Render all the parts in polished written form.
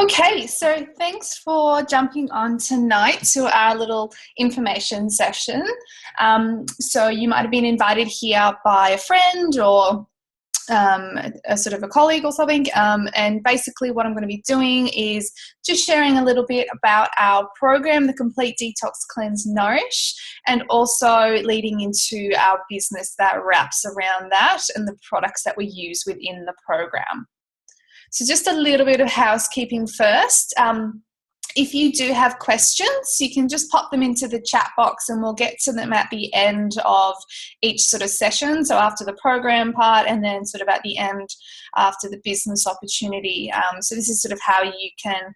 Okay, so thanks for jumping on tonight to our little information session. So you might have been invited here by a friend or a sort of a colleague or something. And basically what I'm going to be doing is just sharing a little bit about our program, the Complete Detox Cleanse Nourish, and also leading into our business that wraps around that and the products that we use within the program. So just a little bit of housekeeping first. If you do have questions, you can just pop them into the chat box and we'll get to them at the end of each sort of session. So after the program part and then sort of at the end after the business opportunity. So this is sort of how you can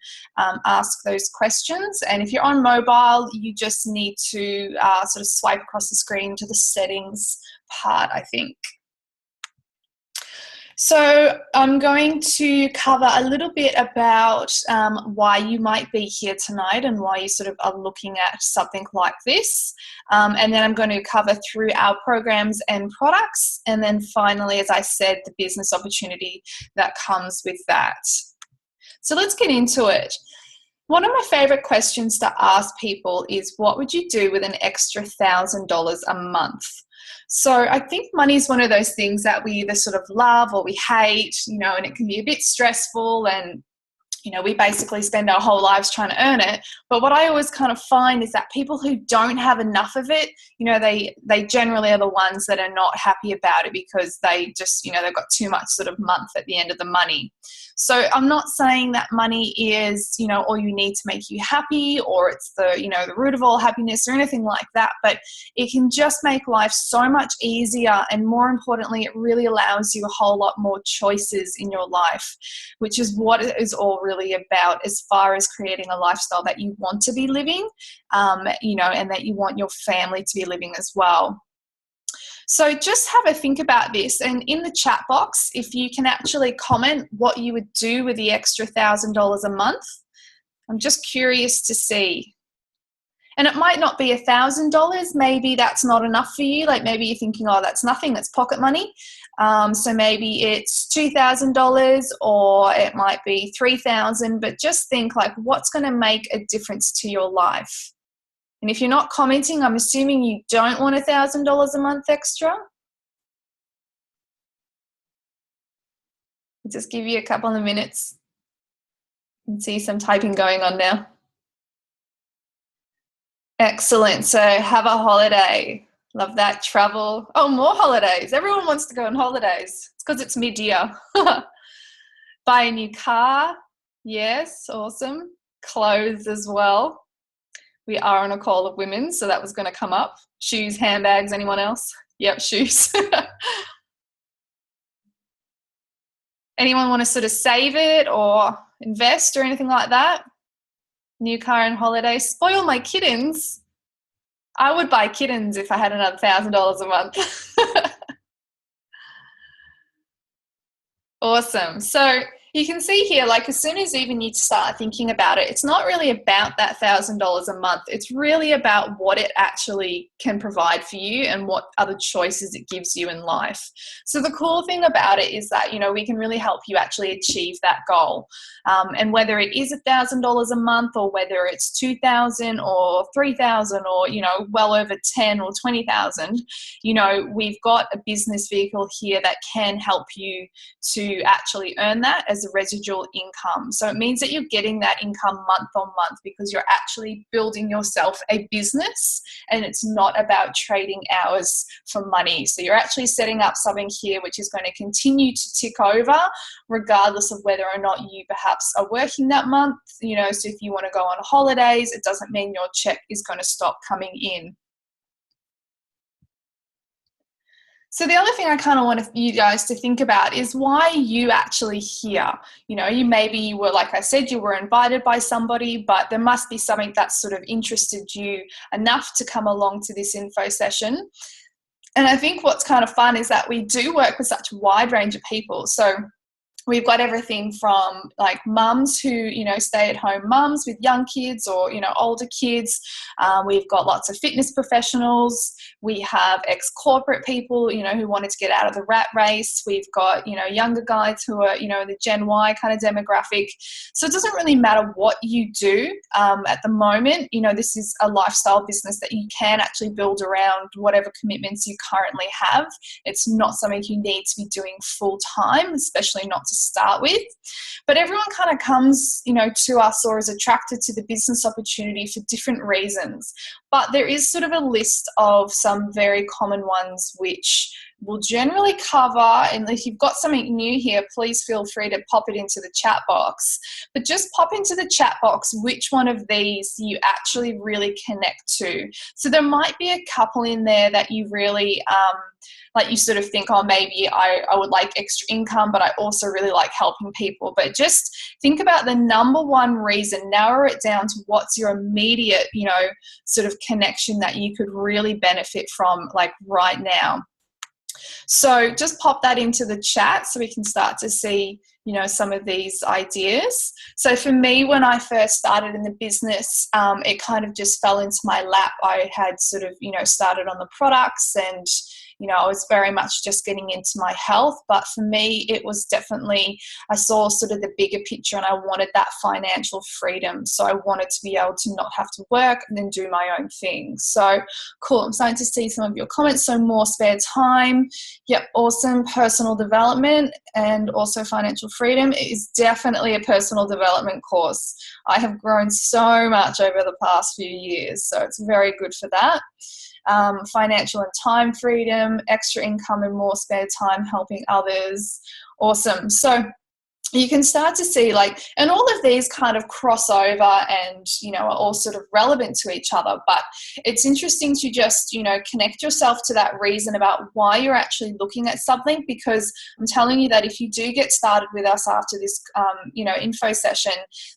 ask those questions. And if you're on mobile, you just need to sort of swipe across the screen to the settings part, I think. So I'm going to cover a little bit about why you might be here tonight and why you sort of are looking at something like this. And then I'm going to cover through our programs and products. And then finally, as I said, the business opportunity that comes with that. So let's get into it. One of my favorite questions to ask people is, what would you do with an extra $1,000 a month? So I think money is one of those things that we either sort of love or we hate, and it can be a bit stressful, and we basically spend our whole lives trying to earn it. But what I always kind of find is that people who don't have enough of it, they generally are the ones that are not happy about it because they just, they've got too much sort of month at the end of the money. So I'm not saying that money is, all you need to make you happy, or it's the, the root of all happiness or anything like that, but it can just make life so much easier. And more importantly, it really allows you a whole lot more choices in your life, which is what it is all really about as far as creating a lifestyle that you want to be living, and that you want your family to be living as well. So just have a think about this, and in the chat box, if you can actually comment what you would do with the extra $1,000 a month. I'm just curious to see. And it might not be $1,000. Maybe that's not enough for you. Like maybe you're thinking, oh, that's nothing, that's pocket money. So maybe it's $2,000 or it might be $3,000, but just think like what's going to make a difference to your life. And if you're not commenting, I'm assuming you don't want $1,000 a month extra. I'll just give you a couple of minutes and see some typing going on now. Excellent. So have a holiday. Love that. Travel. Oh, more holidays. Everyone wants to go on holidays. It's because it's mid-year. Buy a new car. Yes, awesome. Clothes as well. We are on a call of women, so that was going to come up. Shoes, handbags, anyone else? Yep, shoes. Anyone want to sort of save it or invest or anything like that? New car and holiday. Spoil my kittens. I would buy kittens if I had another $1,000 a month. Awesome. So you can see here, like as soon as even you start thinking about it, it's not really about that $1,000 a month. It's really about what it actually can provide for you and what other choices it gives you in life. So the cool thing about it is that, we can really help you actually achieve that goal. And whether it is $1,000 a month or whether it's $2,000 or $3,000 or, well over 10 or 20,000, we've got a business vehicle here that can help you to actually earn that as a residual income. So it means that you're getting that income month on month because you're actually building yourself a business, and it's not about trading hours for money. So you're actually setting up something here which is going to continue to tick over regardless of whether or not you perhaps are working that month. So if you want to go on holidays, it doesn't mean your check is going to stop coming in. So the other thing I kind of want you guys to think about is why are you actually here? You were, like I said, you were invited by somebody, but there must be something that sort of interested you enough to come along to this info session. And I think what's kind of fun is that we do work with such a wide range of people. So We've got everything from like mums who, stay at home mums with young kids or, older kids. We've got lots of fitness professionals. We have ex-corporate people, who wanted to get out of the rat race. We've got, younger guys who are, in the Gen Y kind of demographic. So it doesn't really matter what you do at the moment. This is a lifestyle business that you can actually build around whatever commitments you currently have. It's not something you need to be doing full time, especially not to start with. But everyone kind of comes, to us or is attracted to the business opportunity for different reasons. But there is sort of a list of some very common ones which we'll generally cover. And if you've got something new here, please feel free to pop it into the chat box. But just pop into the chat box which one of these you actually really connect to. So there might be a couple in there that you really like you sort of think, oh, maybe I would like extra income, but I also really like helping people. But just think about the number one reason, narrow it down to what's your immediate, sort of connection that you could really benefit from like right now. So just pop that into the chat so we can start to see, some of these ideas. So for me, when I first started in the business, it kind of just fell into my lap. I had sort of, started on the products and, I was very much just getting into my health. But for me, it was definitely, I saw sort of the bigger picture and I wanted that financial freedom. So I wanted to be able to not have to work and then do my own thing. So cool. I'm starting to see some of your comments. So more spare time. Yep. Awesome. Personal development and also financial freedom. It is definitely a personal development course. I have grown so much over the past few years. So it's very good for that. Financial and time freedom, extra income and more spare time helping others. Awesome. So you can start to see and all of these kind of cross over and, are all sort of relevant to each other. But it's interesting to just, connect yourself to that reason about why you're actually looking at something, because I'm telling you that if you do get started with us after this, info session,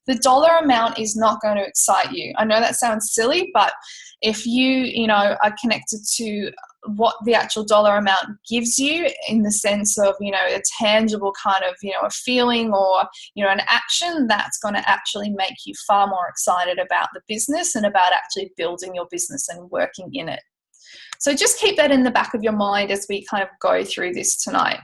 the dollar amount is not going to excite you. I know that sounds silly, but if you, are connected to what the actual dollar amount gives you in the sense of, a tangible kind of, a feeling or, an action, that's going to actually make you far more excited about the business and about actually building your business and working in it. So just keep that in the back of your mind as we kind of go through this tonight.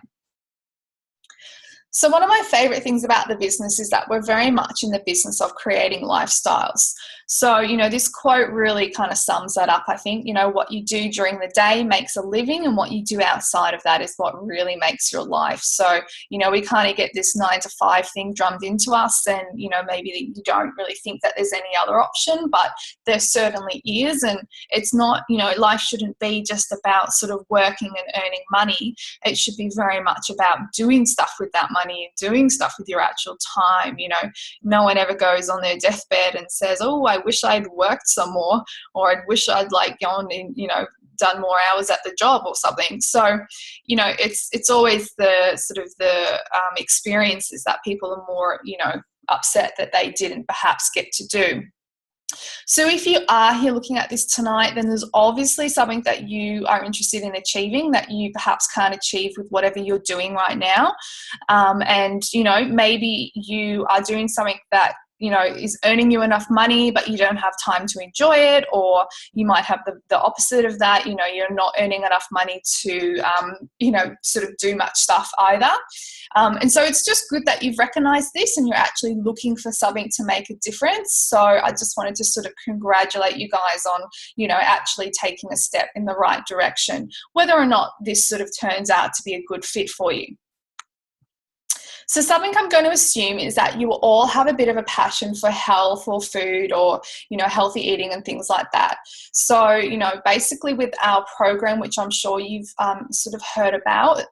So one of my favorite things about the business is that we're very much in the business of creating lifestyles. So, this quote really kind of sums that up. I think, what you do during the day makes a living, and what you do outside of that is what really makes your life. So, we kind of get this 9 to 5 thing drummed into us, and, maybe you don't really think that there's any other option, but there certainly is. And it's not, life shouldn't be just about sort of working and earning money. It should be very much about doing stuff with that money and doing stuff with your actual time. No one ever goes on their deathbed and says, oh, I wish I'd worked some more, or I wish I'd gone and, done more hours at the job or something. So, it's always the sort of the experiences that people are more, upset that they didn't perhaps get to do. So if you are here looking at this tonight, then there's obviously something that you are interested in achieving that you perhaps can't achieve with whatever you're doing right now. And, maybe you are doing something that is earning you enough money, but you don't have time to enjoy it, or you might have the opposite of that. You're not earning enough money to, sort of do much stuff either. And so it's just good that you've recognized this and you're actually looking for something to make a difference. So I just wanted to sort of congratulate you guys on, actually taking a step in the right direction, whether or not this sort of turns out to be a good fit for you. So something I'm going to assume is that you all have a bit of a passion for health or food or, healthy eating and things like that. So, basically with our program, which I'm sure you've sort of heard about,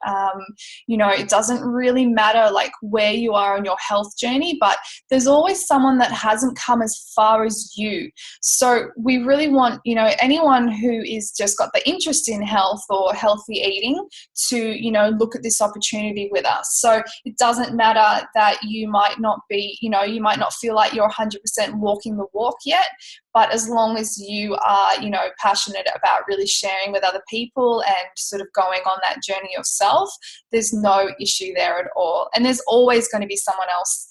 it doesn't really matter where you are on your health journey, but there's always someone that hasn't come as far as you. So we really want, anyone who is just got the interest in health or healthy eating to, look at this opportunity with us. So it doesn't doesn't matter that you might not be, you might not feel like you're 100% walking the walk yet, but as long as you are, passionate about really sharing with other people and sort of going on that journey yourself, there's no issue there at all. And there's always going to be someone else,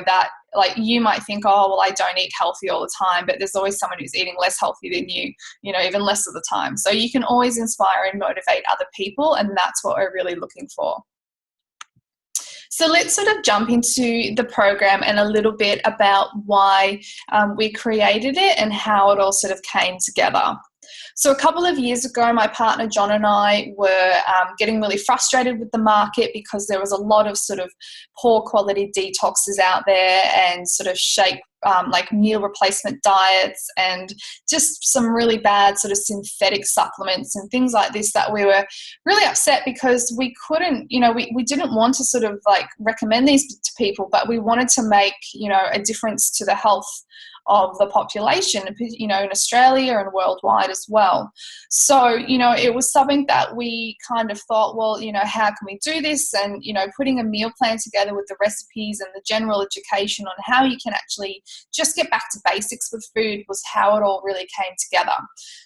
that like you might think, oh, well, I don't eat healthy all the time, but there's always someone who's eating less healthy than you, even less of the time. So you can always inspire and motivate other people, and that's what we're really looking for. So let's sort of jump into the program and a little bit about why we created it and how it all sort of came together. So a couple of years ago, my partner John and I were getting really frustrated with the market because there was a lot of sort of poor quality detoxes out there and sort of like meal replacement diets and just some really bad sort of synthetic supplements and things like this, that we were really upset because we couldn't, we didn't want to sort of like recommend these to people, but we wanted to make, a difference to the health of the population, in Australia and worldwide as well. So, it was something that we kind of thought, well, how can we do this? And, putting a meal plan together with the recipes and the general education on how you can actually just get back to basics with food was how it all really came together.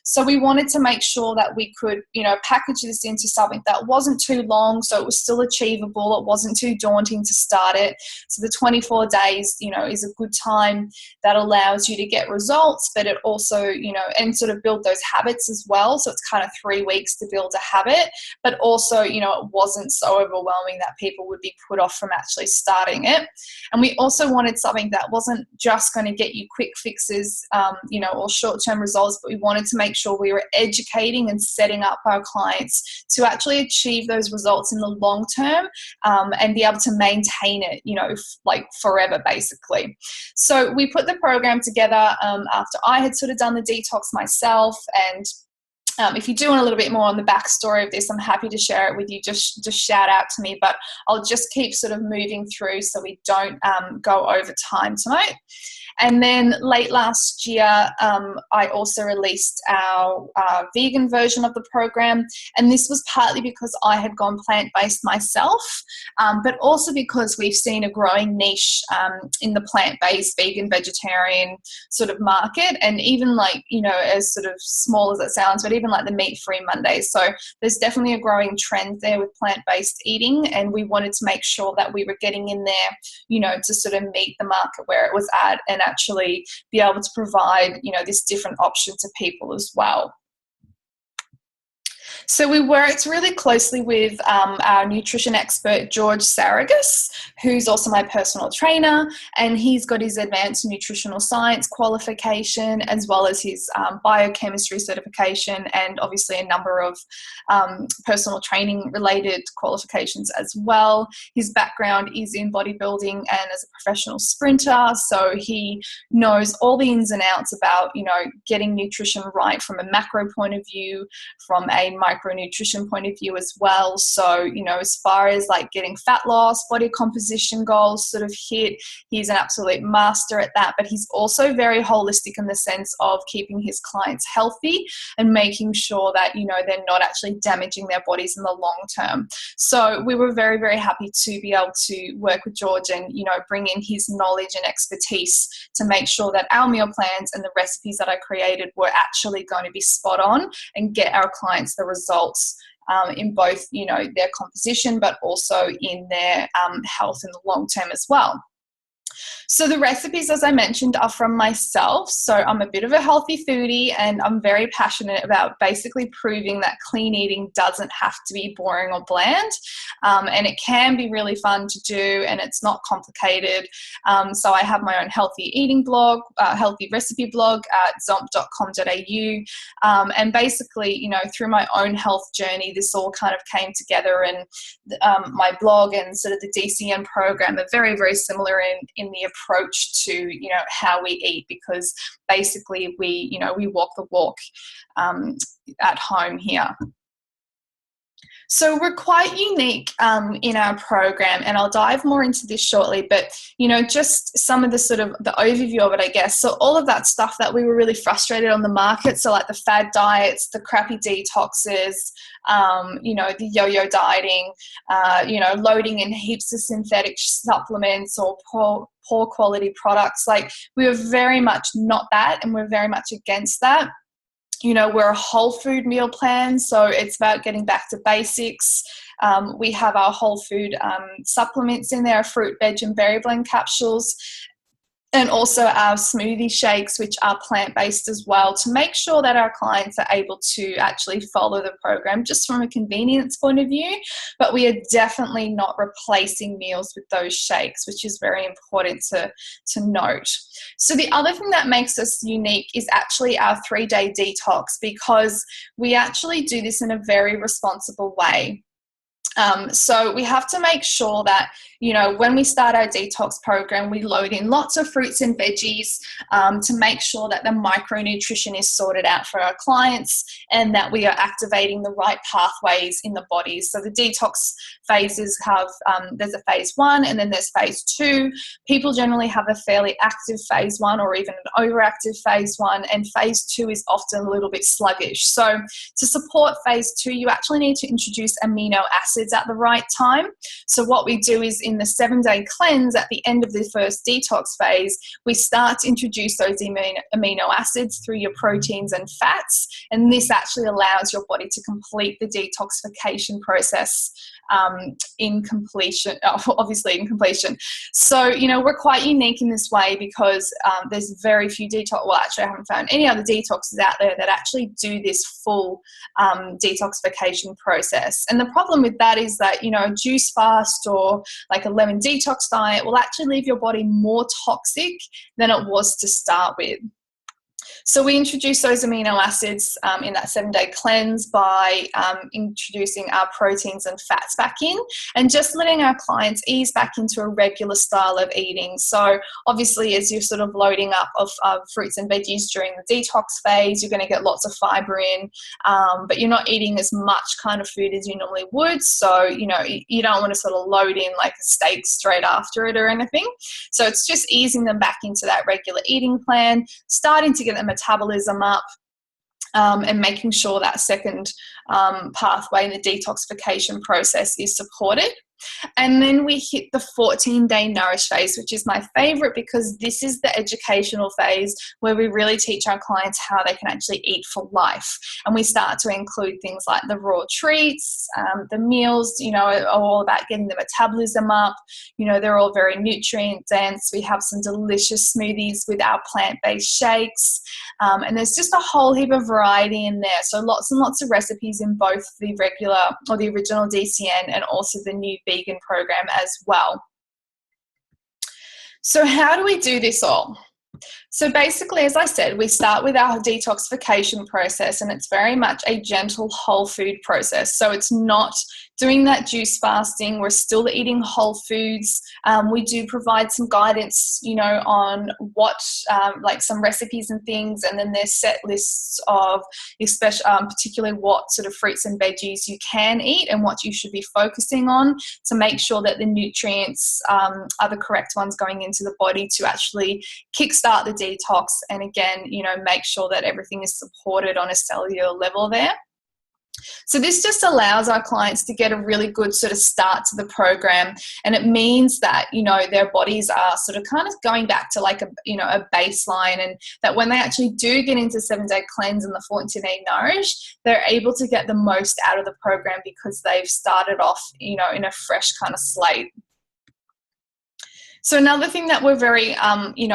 So we wanted to make sure that we could, package this into something that wasn't too long, so it was still achievable. It wasn't too daunting to start it. So the 24 days, is a good time that allows you to get results, but it also, and sort of build those habits as well. So it's kind of 3 weeks to build a habit, but also, it wasn't so overwhelming that people would be put off from actually starting it. And we also wanted something that wasn't just going to get you quick fixes, or short-term results, but we wanted to make sure we were educating and setting up our clients to actually achieve those results in the long term, and be able to maintain it, like forever, basically. So we put the program together after I had sort of done the detox myself. And if you do want a little bit more on the backstory of this, I'm happy to share it with you. Just shout out to me, but I'll just keep sort of moving through so we don't go over time tonight. And then late last year, I also released our vegan version of the program. And this was partly because I had gone plant-based myself, but also because we've seen a growing niche in the plant-based, vegan, vegetarian sort of market. And even like, as sort of small as it sounds, but even like the meat-free Mondays. So there's definitely a growing trend there with plant-based eating. And we wanted to make sure that we were getting in there, to sort of meet the market where it was at and actually be able to provide, this different option to people as well. So we worked really closely with our nutrition expert, George Saragas, who's also my personal trainer, and he's got his advanced nutritional science qualification as well as his biochemistry certification, and obviously a number of personal training related qualifications as well. His background is in bodybuilding and as a professional sprinter, so he knows all the ins and outs about, getting nutrition right from a macro point of view, from a micronutrition point of view as well. So, as far as like getting fat loss, body composition goals sort of hit, he's an absolute master at that. But he's also very holistic in the sense of keeping his clients healthy and making sure that, they're not actually damaging their bodies in the long term. So we were very, very happy to be able to work with George and, bring in his knowledge and expertise to make sure that our meal plans and the recipes that I created were actually going to be spot on and get our clients the results in both, their composition, but also in their health in the long term as well. So the recipes, as I mentioned, are from myself. So I'm a bit of a healthy foodie, and I'm very passionate about basically proving that clean eating doesn't have to be boring or bland. And it can be really fun to do, and it's not complicated. So I have my own healthy eating blog, healthy recipe blog at zomp.com.au. And basically, through my own health journey, this all kind of came together, and my blog and sort of the DCN program are very, very similar in the approach to, how we eat, because basically we walk the walk at home here. So we're quite unique in our program, and I'll dive more into this shortly, but just some of the sort of the overview of it, I guess. So all of that stuff that we were really frustrated on the market, so like the fad diets, the crappy detoxes, the yo-yo dieting, loading in heaps of synthetic supplements or poor quality products, like we were very much not that, and we're very much against that. We're a whole food meal plan, so it's about getting back to basics. We have our whole food supplements in there, fruit, veg, and berry blend capsules, and also our smoothie shakes, which are plant-based as well, to make sure that our clients are able to actually follow the program just from a convenience point of view. But we are definitely not replacing meals with those shakes, which is very important to note. So the other thing that makes us unique is actually our 3-day detox, because we actually do this in a very responsible way. So we have to make sure that, when we start our detox program, we load in lots of fruits and veggies to make sure that the micronutrition is sorted out for our clients and that we are activating the right pathways in the body. So the detox phases have, there's a phase 1 and then there's phase 2. People generally have a fairly active phase 1 or even an overactive phase 1, and phase 2 is often a little bit sluggish. So to support phase 2, you actually need to introduce amino acids at the right time. So what we do is in the 7-day cleanse, at the end of the first detox phase, we start to introduce those amino acids through your proteins and fats, and this actually allows your body to complete the detoxification process in completion. So, we're quite unique in this way because there's very few actually I haven't found any other detoxes out there that actually do this full detoxification process. And the problem with that is that, a juice fast or like a lemon detox diet will actually leave your body more toxic than it was to start with. So we introduce those amino acids in that 7-day cleanse by introducing our proteins and fats back in, and just letting our clients ease back into a regular style of eating. So obviously, as you're sort of loading up of fruits and veggies during the detox phase, you're going to get lots of fiber in, but you're not eating as much kind of food as you normally would. So, you don't want to sort of load in like a steak straight after it or anything. So it's just easing them back into that regular eating plan, starting to get the metabolism up, and making sure that second pathway in the detoxification process is supported. And then we hit the 14-day nourish phase, which is my favorite because this is the educational phase where we really teach our clients how they can actually eat for life. And we start to include things like the raw treats, the meals, are all about getting the metabolism up. They're all very nutrient dense. We have some delicious smoothies with our plant-based shakes. And there's just a whole heap of variety in there. So lots and lots of recipes in both the regular or the original DCN and also the new vegan program as well. So how do we do this all? So basically, as I said, we start with our detoxification process, and it's very much a gentle whole food process. So it's not doing that juice fasting. We're still eating whole foods. We do provide some guidance, on what, like some recipes and things, and then there's set lists of particularly what sort of fruits and veggies you can eat and what you should be focusing on to make sure that the nutrients are the correct ones going into the body to actually kickstart the detox, and again, make sure that everything is supported on a cellular level there. So this just allows our clients to get a really good sort of start to the program, and it means that, their bodies are sort of kind of going back to like a baseline, and that when they actually do get into 7-day cleanse and the 14-day nourish, they're able to get the most out of the program because they've started off, in a fresh kind of slate. So another thing that we're very,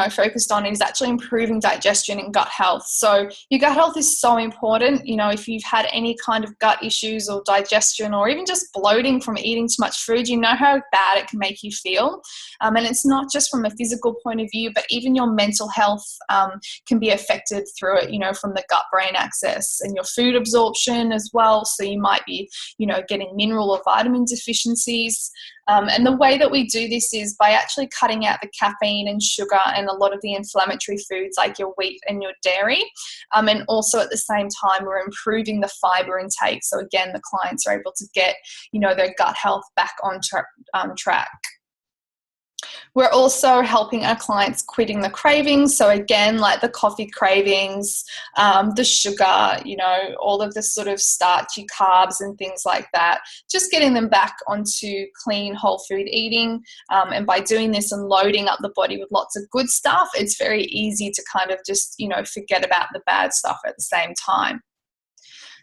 focused on is actually improving digestion and gut health. So your gut health is so important. If you've had any kind of gut issues or digestion or even just bloating from eating too much food, you know how bad it can make you feel. And it's not just from a physical point of view, but even your mental health can be affected through it, from the gut-brain axis and your food absorption as well. So you might be, getting mineral or vitamin deficiencies. And the way that we do this is by actually cutting out the caffeine and sugar and a lot of the inflammatory foods like your wheat and your dairy. And also at the same time, we're improving the fiber intake. So again, the clients are able to get, their gut health back on track. We're also helping our clients quitting the cravings. So again, like the coffee cravings, the sugar, all of the sort of starchy carbs and things like that, just getting them back onto clean whole food eating. And by doing this and loading up the body with lots of good stuff, it's very easy to kind of just, forget about the bad stuff at the same time.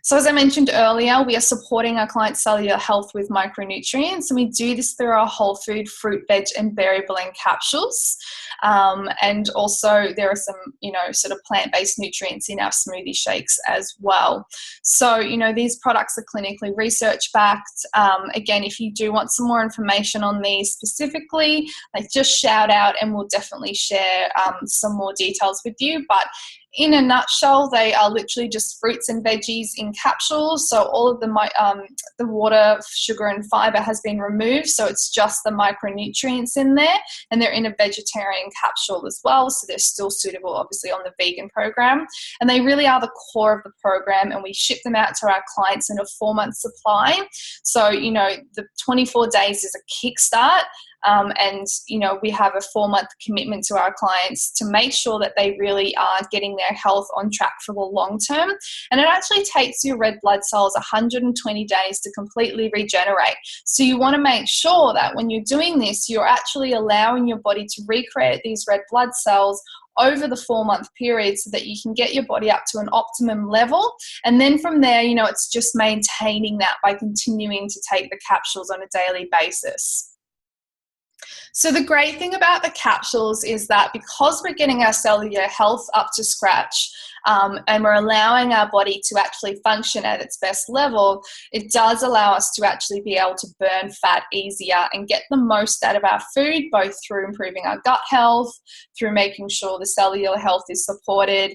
So as I mentioned earlier, we are supporting our clients' cellular health with micronutrients, and we do this through our whole food, fruit, veg, and berry blend capsules. And also there are some, sort of plant-based nutrients in our smoothie shakes as well. So, these products are clinically research-backed. Again, if you do want some more information on these specifically, just shout out and we'll definitely share some more details with you. But in a nutshell, they are literally just fruits and veggies in capsules. So all of the water, sugar, and fiber has been removed. So it's just the micronutrients in there, and they're in a vegetarian capsule as well. So they're still suitable, obviously, on the vegan program. And they really are the core of the program, and we ship them out to our clients in a 4-month supply. So, the 24 days is a kickstart. And we have a 4-month commitment to our clients to make sure that they really are getting their health on track for the long term. And it actually takes your red blood cells 120 days to completely regenerate. So you want to make sure that when you're doing this, you're actually allowing your body to recreate these red blood cells over the 4-month period so that you can get your body up to an optimum level. And then from there, it's just maintaining that by continuing to take the capsules on a daily basis. So the great thing about the capsules is that because we're getting our cellular health up to scratch, and we're allowing our body to actually function at its best level, it does allow us to actually be able to burn fat easier and get the most out of our food, both through improving our gut health, through making sure the cellular health is supported,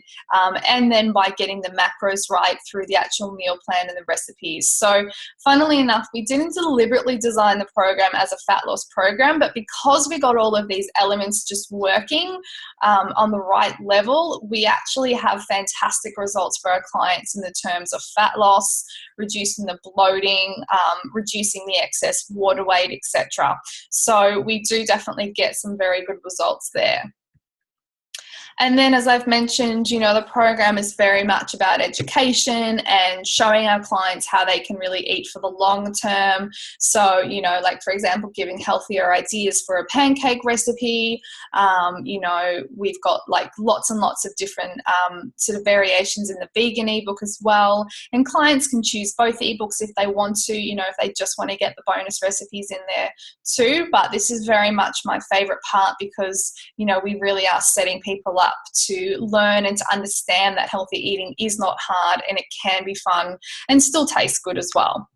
and then by getting the macros right through the actual meal plan and the recipes. So funnily enough, we didn't deliberately design the program as a fat loss program, but because we got all of these elements just working on the right level, we actually have fantastic results for our clients in the terms of fat loss, reducing the bloating, reducing the excess water weight, etc. So we do definitely get some very good results there. And then, as I've mentioned, the program is very much about education and showing our clients how they can really eat for the long term. So, for example, giving healthier ideas for a pancake recipe. We've got lots and lots of different sort of variations in the vegan ebook as well. And clients can choose both ebooks if they want to, if they just want to get the bonus recipes in there too. But this is very much my favorite part because, we really are setting people up to learn and to understand that healthy eating is not hard and it can be fun and still taste good as well.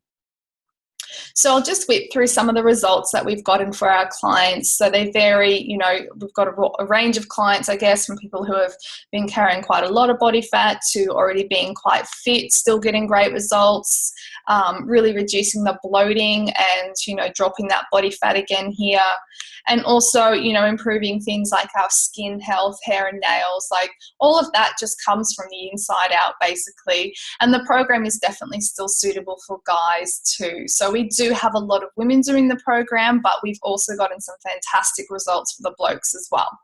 So I'll just whip through some of the results that we've gotten for our clients. So they vary, we've got a range of clients, I guess, from people who have been carrying quite a lot of body fat to already being quite fit, still getting great results, really reducing the bloating and, dropping that body fat again here. And also, improving things like our skin health, hair and nails, all of that just comes from the inside out, basically. And the program is definitely still suitable for guys too. So we do have a lot of women doing the program, but we've also gotten some fantastic results for the blokes as well.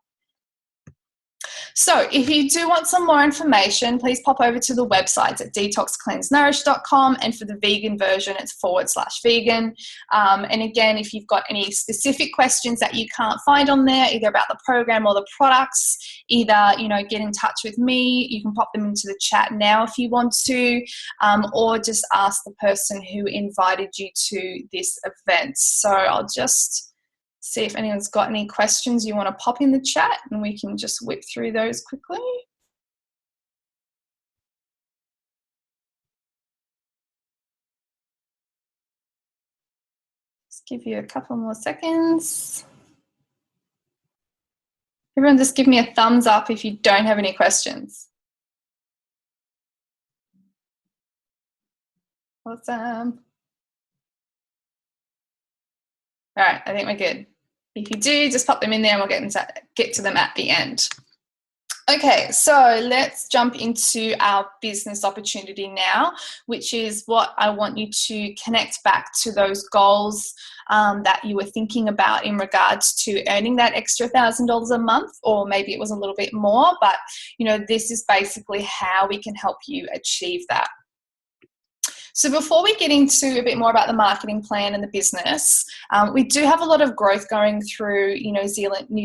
So if you do want some more information, please pop over to the websites at detoxcleansenourish.com, and for the vegan version, it's /vegan. And again, if you've got any specific questions that you can't find on there, either about the program or the products, either, get in touch with me. You can pop them into the chat now if you want to, or just ask the person who invited you to this event. So I'll just see if anyone's got any questions you want to pop in the chat and we can just whip through those quickly. Just give you a couple more seconds. Everyone just give me a thumbs up if you don't have any questions. Awesome. All right, I think we're good. If you do, just pop them in there and we'll get to them at the end. Okay, so let's jump into our business opportunity now, which is what I want you to connect back to those goals that you were thinking about in regards to earning that extra $1,000 a month, or maybe it was a little bit more, but this is basically how we can help you achieve that. So before we get into a bit more about the marketing plan and the business, we do have a lot of growth going through New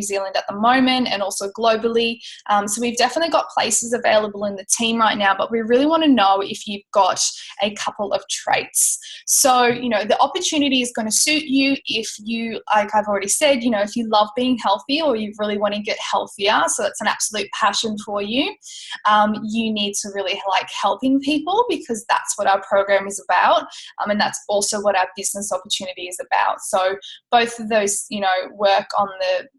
Zealand at the moment, and also globally. So we've definitely got places available in the team right now, but we really want to know if you've got a couple of traits. So, the opportunity is going to suit you if you, like I've already said, if you love being healthy or you really want to get healthier, so it's an absolute passion for you. You need to really like helping people, because that's what our program is about, and that's also what our business opportunity is about. So both of those work on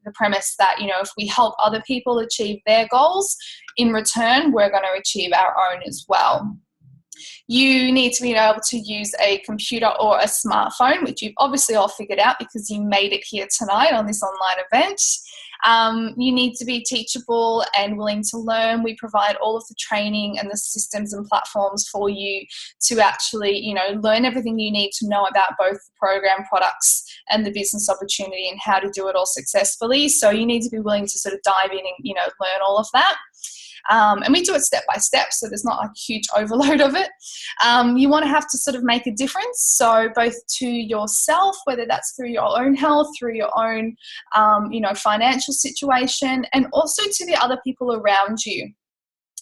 the premise that if we help other people achieve their goals, in return we're going to achieve our own as well. You need to be able to use a computer or a smartphone, which you've obviously all figured out because you made it here tonight on this online event. You need to be teachable and willing to learn. We provide all of the training and the systems and platforms for you to actually, learn everything you need to know about both the program products and the business opportunity and how to do it all successfully. So you need to be willing to sort of dive in and, learn all of that. And we do it step by step, so there's not a huge overload of it. You want to have to sort of make a difference, so both to yourself, whether that's through your own health, through your own, financial situation, and also to the other people around you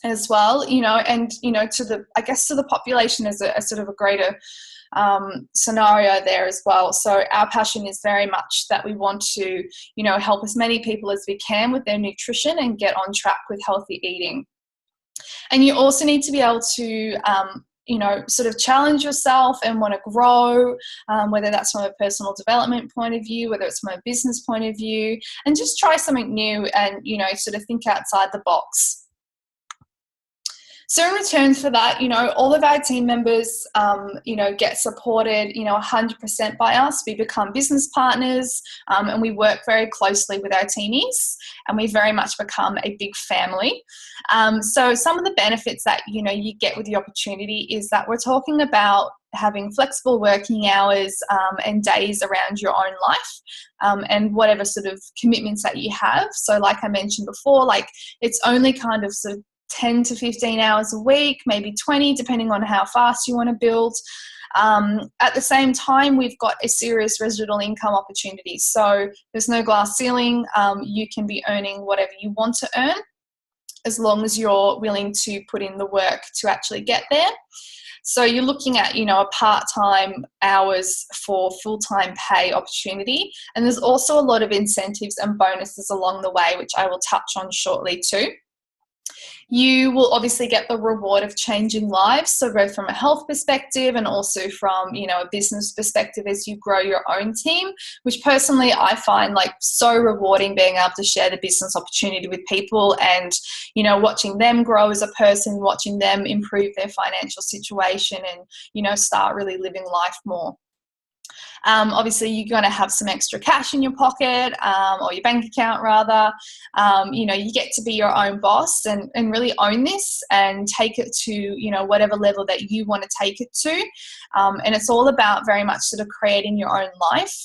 as well, and, to the population as a sort of a greater scenario there as well. So our passion is very much that we want to, help as many people as we can with their nutrition and get on track with healthy eating. And you also need to be able to, sort of challenge yourself and want to grow, whether that's from a personal development point of view, whether it's from a business point of view, and just try something new and, sort of think outside the box. So in return for that, all of our team members, get supported, 100% by us. We become business partners, and we work very closely with our teamies, and we very much become a big family. So some of the benefits that, you get with the opportunity is that we're talking about having flexible working hours and days around your own life, and whatever sort of commitments that you have. So like I mentioned before, it's only kind of sort of 10 to 15 hours a week, maybe 20, depending on how fast you want to build. At the same time, we've got a serious residual income opportunity. So there's no glass ceiling. You can be earning whatever you want to earn, as long as you're willing to put in the work to actually get there. So you're looking at, a part-time hours for full-time pay opportunity. And there's also a lot of incentives and bonuses along the way, which I will touch on shortly too. You will obviously get the reward of changing lives, so both from a health perspective and also from, a business perspective as you grow your own team, which personally I find so rewarding, being able to share the business opportunity with people and, watching them grow as a person, watching them improve their financial situation and, start really living life more. Obviously, you're going to have some extra cash in your pocket, or your bank account rather. You get to be your own boss and really own this and take it to, whatever level that you want to take it to. And it's all about very much sort of creating your own life.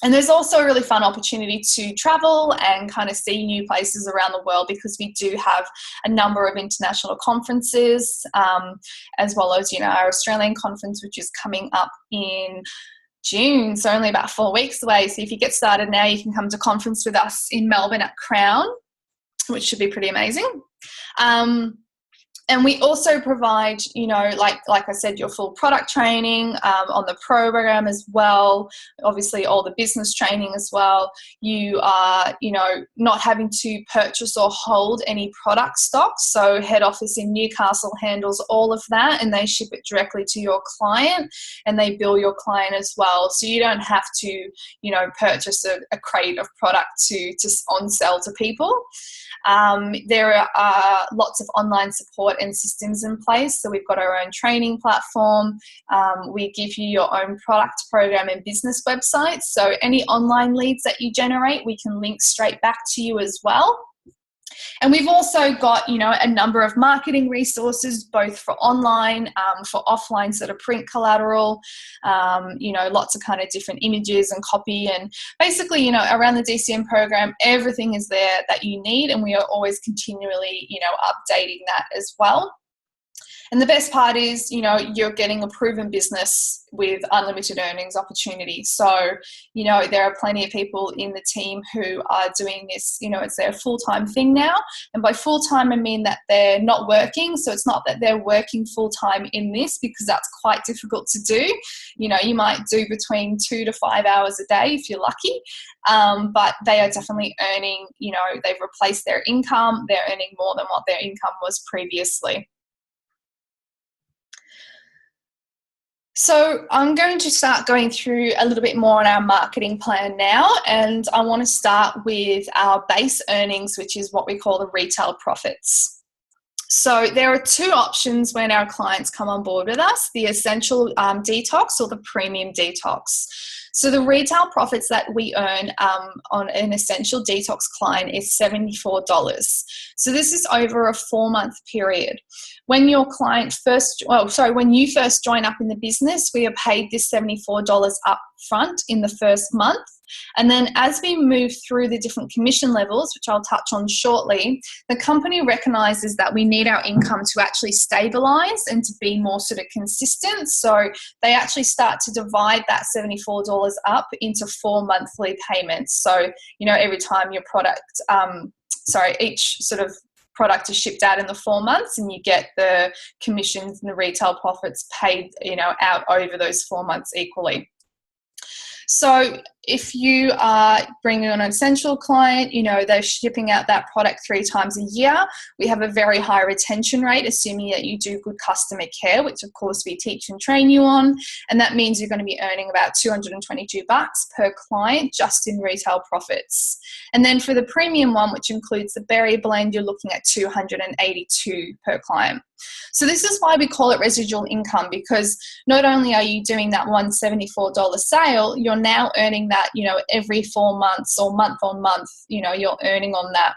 And there's also a really fun opportunity to travel and kind of see new places around the world, because we do have a number of international conferences, as well as, our Australian conference, which is coming up in June, so only about 4 weeks away. So if you get started now, you can come to conference with us in Melbourne at Crown, which should be pretty amazing. And we also provide, like I said, your full product training on the program as well. Obviously, all the business training as well. You are, not having to purchase or hold any product stock. So head office in Newcastle handles all of that, and they ship it directly to your client, and they bill your client as well. So you don't have to, purchase a crate of product to on sell to people. There are lots of online support support and systems in place. So we've got our own training platform. We give you your own product, program, and business websites. So any online leads that you generate, we can link straight back to you as well. And we've also got, a number of marketing resources, both for online, for offline sort of print collateral, lots of kind of different images and copy. And basically, around the DCN program, everything is there that you need. And we are always continually, updating that as well. And the best part is, you're getting a proven business with unlimited earnings opportunity. So, there are plenty of people in the team who are doing this, it's their full-time thing now. And by full-time, I mean that they're not working. So it's not that they're working full-time in this, because that's quite difficult to do. You might do between 2 to 5 hours a day if you're lucky. But they are definitely earning, they've replaced their income. They're earning more than what their income was previously. So I'm going to start going through a little bit more on our marketing plan now, and I want to start with our base earnings, which is what we call the retail profits. So there are two options when our clients come on board with us, the essential detox or the premium detox. So the retail profits that we earn on an essential detox client is $74. So this is over a 4-month period. When your client when you first join up in the business, we are paid this $74 up front in the first month. And then as we move through the different commission levels, which I'll touch on shortly, the company recognizes that we need our income to actually stabilize and to be more sort of consistent. So they actually start to divide that $74 up into 4 monthly payments. So, every time your each sort of product is shipped out in the 4 months, and you get the commissions and the retail profits paid, out over those 4 months equally. So if you are bringing on an essential client, they're shipping out that product 3 times a year. We have a very high retention rate, assuming that you do good customer care, which of course we teach and train you on. And that means you're going to be earning about $222 per client just in retail profits. And then for the premium one, which includes the berry blend, you're looking at $282 per client. So this is why we call it residual income, because not only are you doing that $174 sale, you're now earning that, every 4 months or month on month, you're earning on that,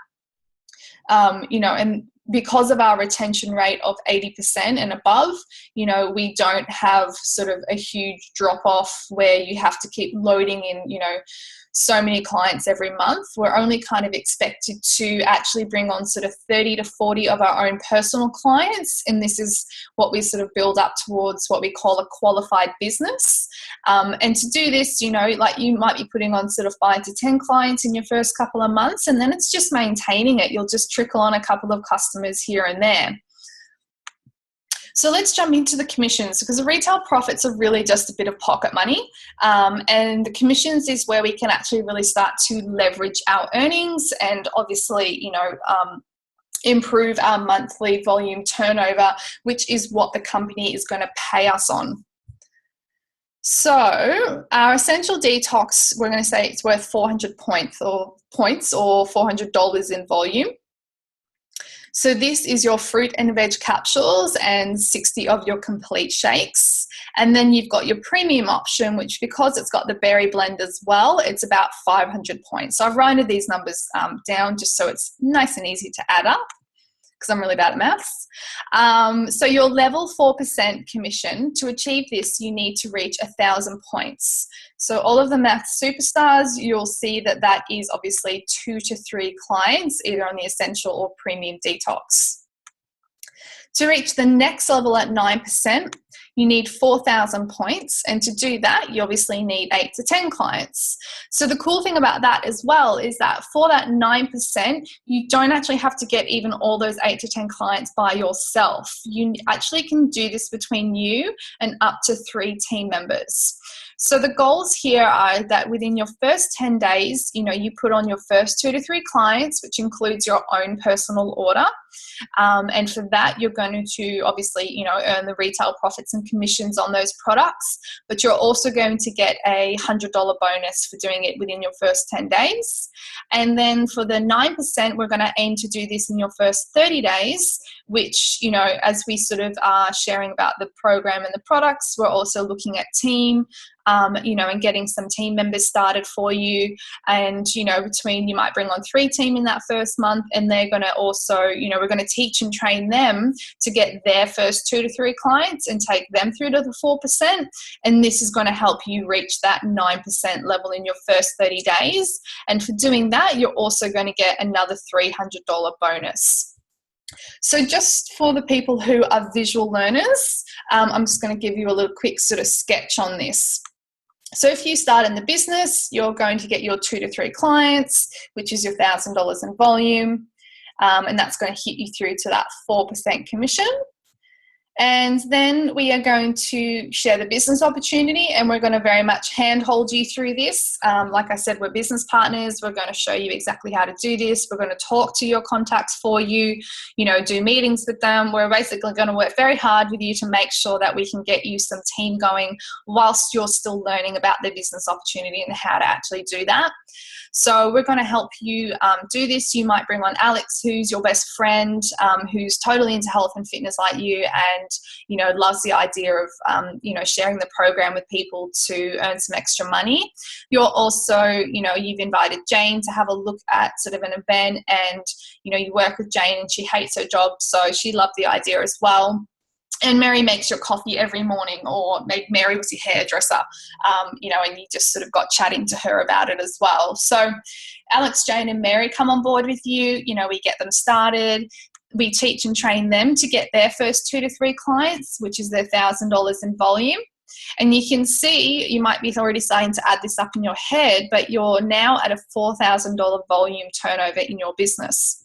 and because of our retention rate of 80% and above, we don't have sort of a huge drop off where you have to keep loading in, so many clients every month. We're only kind of expected to actually bring on sort of 30 to 40 of our own personal clients. And this is what we sort of build up towards what we call a qualified business. And to do this, you might be putting on sort of 5 to 10 clients in your first couple of months, and then it's just maintaining it. You'll just trickle on a couple of customers here and there. So let's jump into the commissions, because the retail profits are really just a bit of pocket money. And the commissions is where we can actually really start to leverage our earnings and obviously, improve our monthly volume turnover, which is what the company is going to pay us on. So our essential detox, we're going to say it's worth 400 points or $400 in volume. So this is your fruit and veg capsules and 60 of your complete shakes. And then you've got your premium option, which because it's got the berry blend as well, it's about 500 points. So I've rounded these numbers down just so it's nice and easy to add up, because I'm really bad at maths. So your level 4% commission, to achieve this, you need to reach 1,000 points. So all of the math superstars, you'll see that that is obviously 2 to 3 clients, either on the essential or premium detox. To reach the next level at 9%, you need 4,000 points. And to do that, you obviously need 8 to 10 clients. So the cool thing about that as well is that for that 9%, you don't actually have to get even all those 8 to 10 clients by yourself. You actually can do this between you and up to 3 team members. So the goals here are that within your first 10 days, you put on your first 2 to 3 clients, which includes your own personal order. And for that, you're going to obviously, earn the retail profits and commissions on those products, but you're also going to get a $100 bonus for doing it within your first 10 days. And then for the 9%, we're going to aim to do this in your first 30 days, which, as we sort of are sharing about the program and the products, we're also looking at team, and getting some team members started for you. And, between, you might bring on 3 team in that first month, and they're going to also, we're going to teach and train them to get their first 2 to 3 clients and take them through to the 4%. And this is going to help you reach that 9% level in your first 30 days. And for doing that, you're also going to get another $300 bonus. So just for the people who are visual learners, I'm just going to give you a little quick sort of sketch on this. So if you start in the business, you're going to get your 2 to 3 clients, which is your $1,000 in volume, and that's going to hit you through to that 4% commission. And then we are going to share the business opportunity, and we're going to very much handhold you through this. Like I said, we're business partners. We're going to show you exactly how to do this. We're going to talk to your contacts for you, do meetings with them. We're basically going to work very hard with you to make sure that we can get you some team going whilst you're still learning about the business opportunity and how to actually do that. So we're going to help you do this. You might bring on Alex, who's your best friend, who's totally into health and fitness like you, and loves the idea of sharing the program with people to earn some extra money. You're also, you've invited Jane to have a look at sort of an event, and you work with Jane, and she hates her job, so she loved the idea as well. And Mary makes your coffee every morning, or maybe Mary was your hairdresser, and you just sort of got chatting to her about it as well. So Alex, Jane and Mary come on board with you. We get them started. We teach and train them to get their first 2 to 3 clients, which is their $1,000 in volume. And you can see, you might be already starting to add this up in your head, but you're now at a $4,000 volume turnover in your business.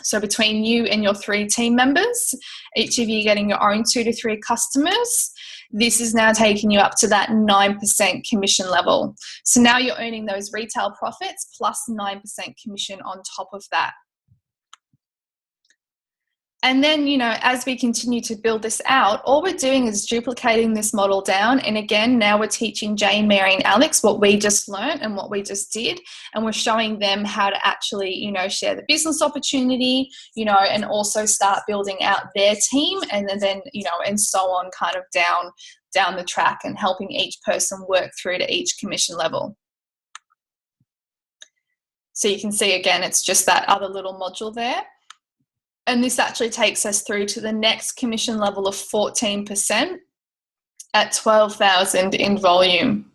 So between you and your 3 team members, each of you getting your own 2 to 3 customers, this is now taking you up to that 9% commission level. So now you're earning those retail profits plus 9% commission on top of that. And then, as we continue to build this out, all we're doing is duplicating this model down. And again, now we're teaching Jane, Mary, and Alex what we just learned and what we just did. And we're showing them how to actually, share the business opportunity, and also start building out their team. And then, and so on, kind of down the track, and helping each person work through to each commission level. So you can see, again, it's just that other little module there. And this actually takes us through to the next commission level of 14% at $12,000 in volume.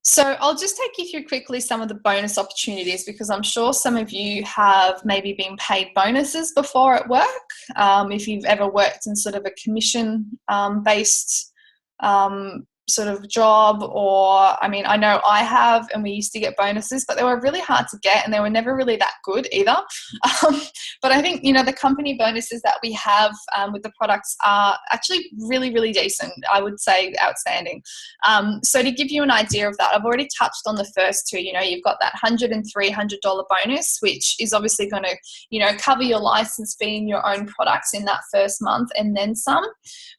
So I'll just take you through quickly some of the bonus opportunities, because I'm sure some of you have maybe been paid bonuses before at work. If you've ever worked in sort of a commission based sort of job, or I know I have, and we used to get bonuses, but they were really hard to get, and they were never really that good either. But I think the company bonuses that we have with the products are actually really, really decent. I would say outstanding. So to give you an idea of that, I've already touched on the first 2. You've got that $100 and $300 bonus, which is obviously going to cover your license fee and your own products in that first month and then some,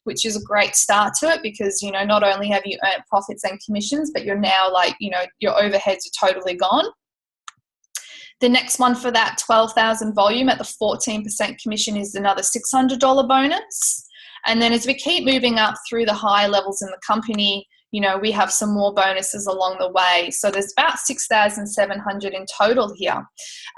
which is a great start to it, because not only have you earned profits and commissions, but you're now your overheads are totally gone. The next one for that 12,000 volume at the 14% commission is another $600 bonus. And then as we keep moving up through the high levels in the company, we have some more bonuses along the way. So there's about 6,700 in total here.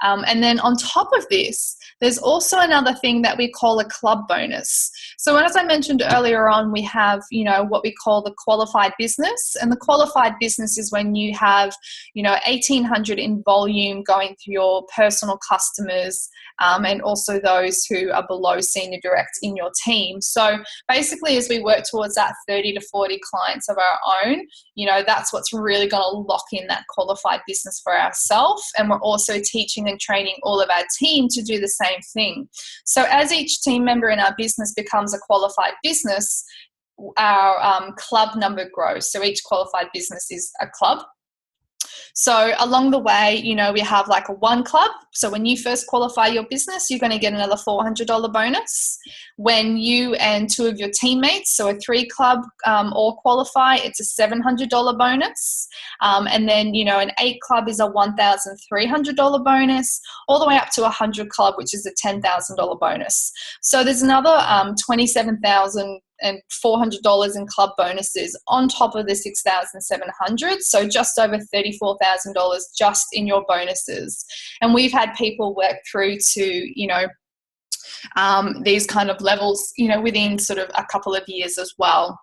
And then on top of this, there's also another thing that we call a club bonus. So as I mentioned earlier on, we have, what we call the qualified business. And the qualified business is when you have, 1,800 in volume going to your personal customers, and also those who are below senior direct in your team. So basically, as we work towards that 30 to 40 clients of our own, that's what's really going to lock in that qualified business for ourselves. And we're also teaching and training all of our team to do the same thing. So as each team member in our business becomes a qualified business, our club number grows. So each qualified business is a club. So along the way, we have like a 1 club. So when you first qualify your business, you're going to get another $400 bonus. When you and 2 of your teammates, so a 3 club, all qualify, it's a $700 bonus. And then, an 8 club is a $1,300 bonus, all the way up to a 100 club, which is a $10,000 bonus. So there's another $27,400 in club bonuses on top of the $6,700. So just over $34,000 just in your bonuses. And we've had people work through to, these kind of levels, within sort of a couple of years as well.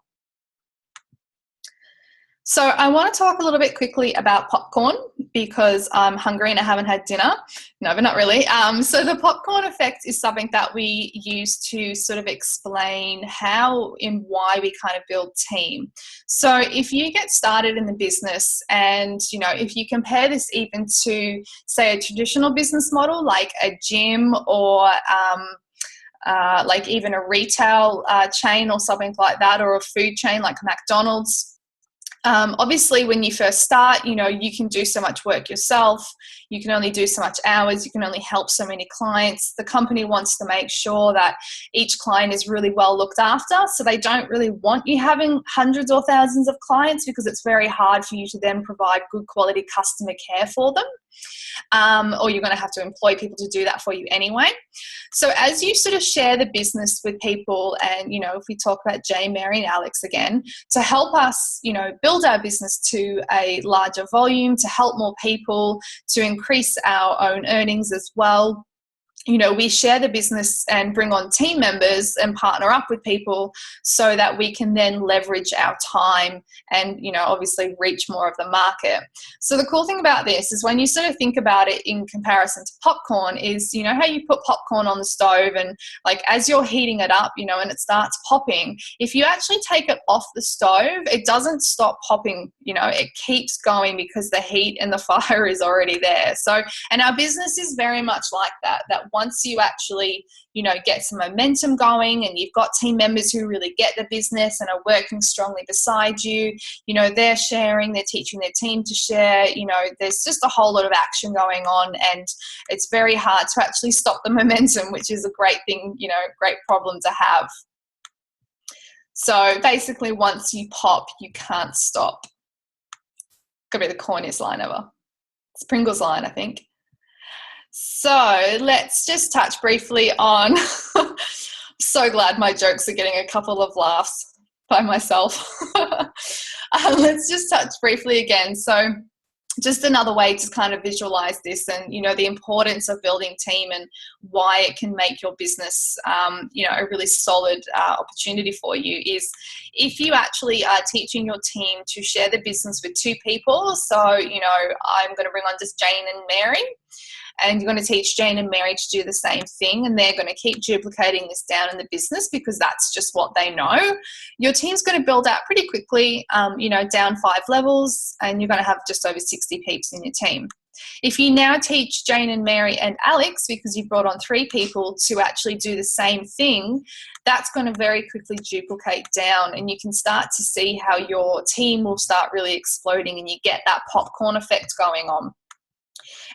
So I want to talk a little bit quickly about popcorn because I'm hungry and I haven't had dinner. No, but not really. So the popcorn effect is something that we use to sort of explain how and why we kind of build team. So if you get started in the business and, if you compare this even to, say, a traditional business model like a gym or like even a retail chain or something like that, or a food chain like McDonald's, obviously when you first start, you can do so much work yourself. You can only do so much hours. You can only help so many clients. The company wants to make sure that each client is really well looked after. So they don't really want you having hundreds or thousands of clients because it's very hard for you to then provide good quality customer care for them. Or you're going to have to employ people to do that for you anyway. So as you sort of share the business with people, and, if we talk about Jay, Mary, and Alex again, to help us, build our business to a larger volume, to help more people, to increase our own earnings as well. We share the business and bring on team members and partner up with people so that we can then leverage our time and, obviously reach more of the market. So the cool thing about this is when you sort of think about it in comparison to popcorn is, how you put popcorn on the stove and like as you're heating it up, and it starts popping, if you actually take it off the stove, it doesn't stop popping, it keeps going because the heat and the fire is already there. So, and our business is very much like that once you actually, get some momentum going and you've got team members who really get the business and are working strongly beside you, they're sharing, they're teaching their team to share, there's just a whole lot of action going on and it's very hard to actually stop the momentum, which is a great thing, great problem to have. So basically once you pop, you can't stop. Could be the corniest line ever. It's Pringles line, I think. So let's just touch briefly on, so glad my jokes are getting a couple of laughs by myself. Let's just touch briefly again. So just another way to kind of visualize this and, the importance of building team and why it can make your business, a really solid opportunity for you is if you actually are teaching your team to share the business with 2 people. So, I'm going to bring on just Jane and Mary. And you're going to teach Jane and Mary to do the same thing, and they're going to keep duplicating this down in the business because that's just what they know. Your team's going to build out pretty quickly, down 5 levels, and you're going to have just over 60 peeps in your team. If you now teach Jane and Mary and Alex, because you've brought on 3 people to actually do the same thing, that's going to very quickly duplicate down, and you can start to see how your team will start really exploding and you get that popcorn effect going on.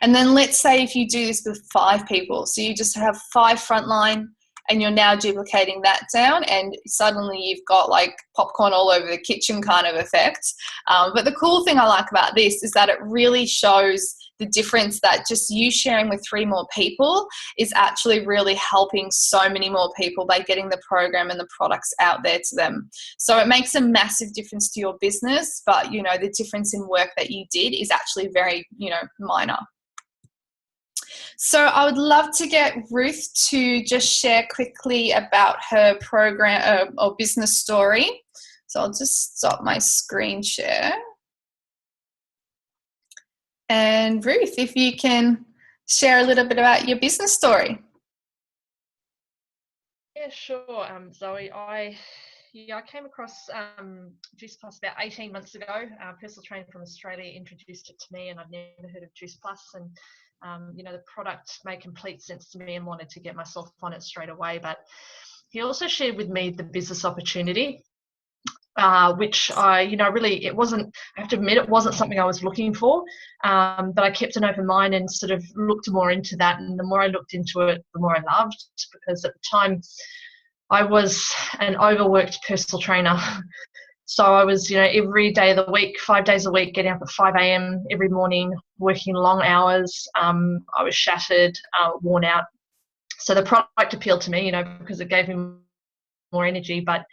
And then let's say if you do this with 5 people, so you just have 5 frontline and you're now duplicating that down and suddenly you've got like popcorn all over the kitchen kind of effect. But the cool thing I like about this is that it really shows the difference that just you sharing with 3 more people is actually really helping so many more people by getting the program and the products out there to them. So it makes a massive difference to your business, but the difference in work that you did is actually very, minor. So I would love to get Ruth to just share quickly about her program or business story. So I'll just stop my screen share. And Ruth, if you can share a little bit about your business story. Yeah, sure, Zoe. I came across Juice Plus about 18 months ago. A personal trainer from Australia introduced it to me, and I'd never heard of Juice Plus. And the product made complete sense to me and wanted to get myself on it straight away. But he also shared with me the business opportunity which I, really, it wasn't, I have to admit, it wasn't something I was looking for. But I kept an open mind and sort of looked more into that. And the more I looked into it, the more I loved, because at the time I was an overworked personal trainer. So I was, every day of the week, 5 days a week, getting up at 5 a.m. every morning, working long hours. I was shattered, worn out. So the product appealed to me, because it gave me more energy. But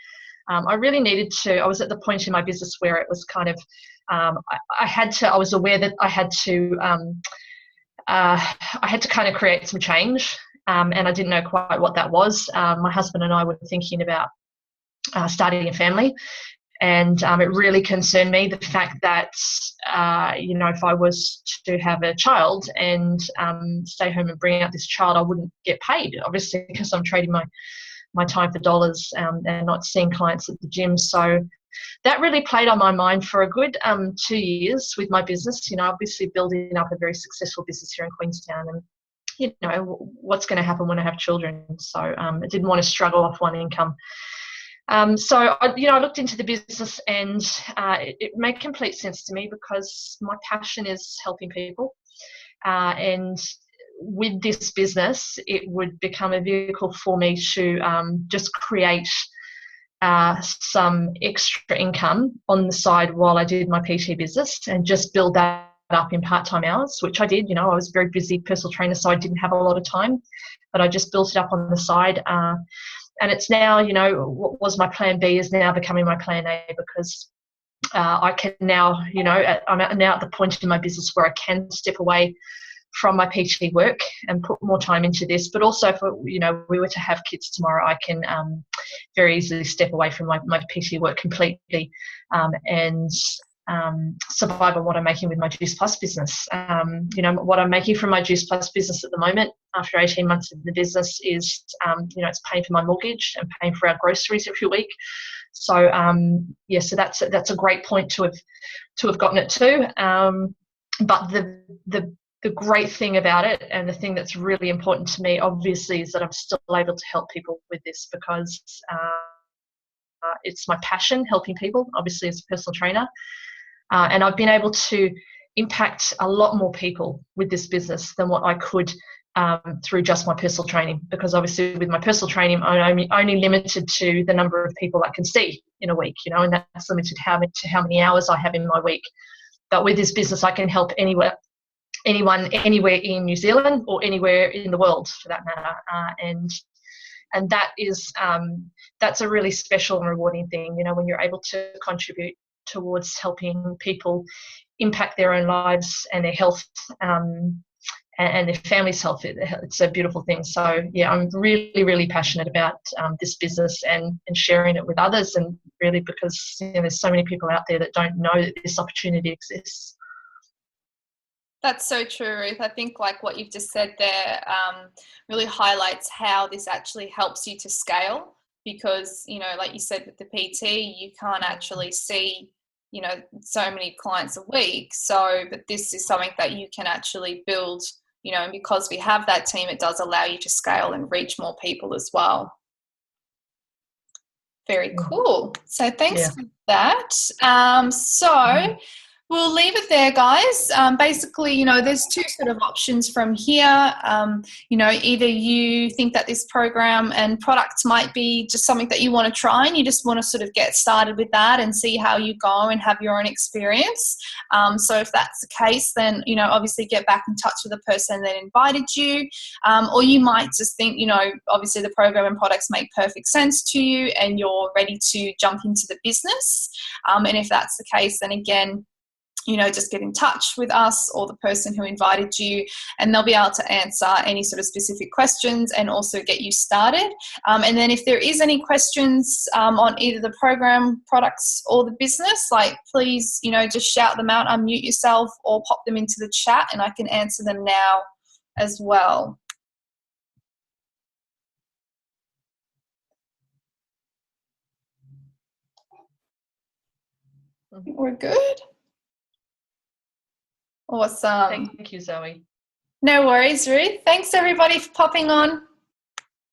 I really needed to, I was at the point in my business where it was kind of, I was aware that I had to kind of create some change. And I didn't know quite what that was. My husband and I were thinking about starting a family. And it really concerned me, the fact that, if I was to have a child and stay home and bring up this child, I wouldn't get paid, obviously, because I'm trading my time for dollars and not seeing clients at the gym. So that really played on my mind for a good 2 years with my business, obviously building up a very successful business here in Queenstown. And, what's going to happen when I have children? So I didn't want to struggle off one income. So I looked into the business, and it made complete sense to me, because my passion is helping people. And with this business, it would become a vehicle for me to just create some extra income on the side while I did my PT business, and just build that up in part-time hours, which I did. I was a very busy personal trainer, so I didn't have a lot of time, but I just built it up on the side. And it's now, what was my plan B is now becoming my plan A, because I can now, I'm now at the point in my business where I can step away from my PT work and put more time into this. But also, if we were to have kids tomorrow, I can very easily step away from my PT work completely and survive on what I'm making with my Juice Plus business. What I'm making from my Juice Plus business at the moment, after 18 months in the business, is, it's paying for my mortgage and paying for our groceries every week. So, so that's a great point to have gotten it to. But the great thing about it, and the thing that's really important to me, obviously, is that I'm still able to help people with this, because it's my passion, helping people, obviously, as a personal trainer. And I've been able to impact a lot more people with this business than what I could through just my personal training, because obviously with my personal training, I'm only limited to the number of people I can see in a week, and that's limited to how many hours I have in my week. But with this business, I can help anyone, anywhere in New Zealand or anywhere in the world, for that matter. And that is that's a really special and rewarding thing, when you're able to contribute towards helping people impact their own lives and their health and their family's health. It's a beautiful thing. So yeah, I'm really, really passionate about this business and sharing it with others, and really because there's so many people out there that don't know that this opportunity exists. That's so true, Ruth. I think like what you've just said there really highlights how this actually helps you to scale, because, like you said with the PT, you can't actually see, so many clients a week. So, but this is something that you can actually build, and because we have that team, it does allow you to scale and reach more people as well. Very cool. So thanks for that. So we'll leave it there, guys. Basically, there's two sort of options from here. Either you think that this program and products might be just something that you want to try, and you just want to sort of get started with that and see how you go and have your own experience. So if that's the case, then, obviously get back in touch with the person that invited you. Or you might just think, obviously the program and products make perfect sense to you and you're ready to jump into the business. And if that's the case, then again, just get in touch with us or the person who invited you, and they'll be able to answer any sort of specific questions and also get you started. And then if there is any questions on either the program, products, or the business, please, just shout them out, unmute yourself, or pop them into the chat, and I can answer them now as well. I think we're good. Awesome. Thank you, Zoe. No worries, Ruth. Thanks everybody for popping on.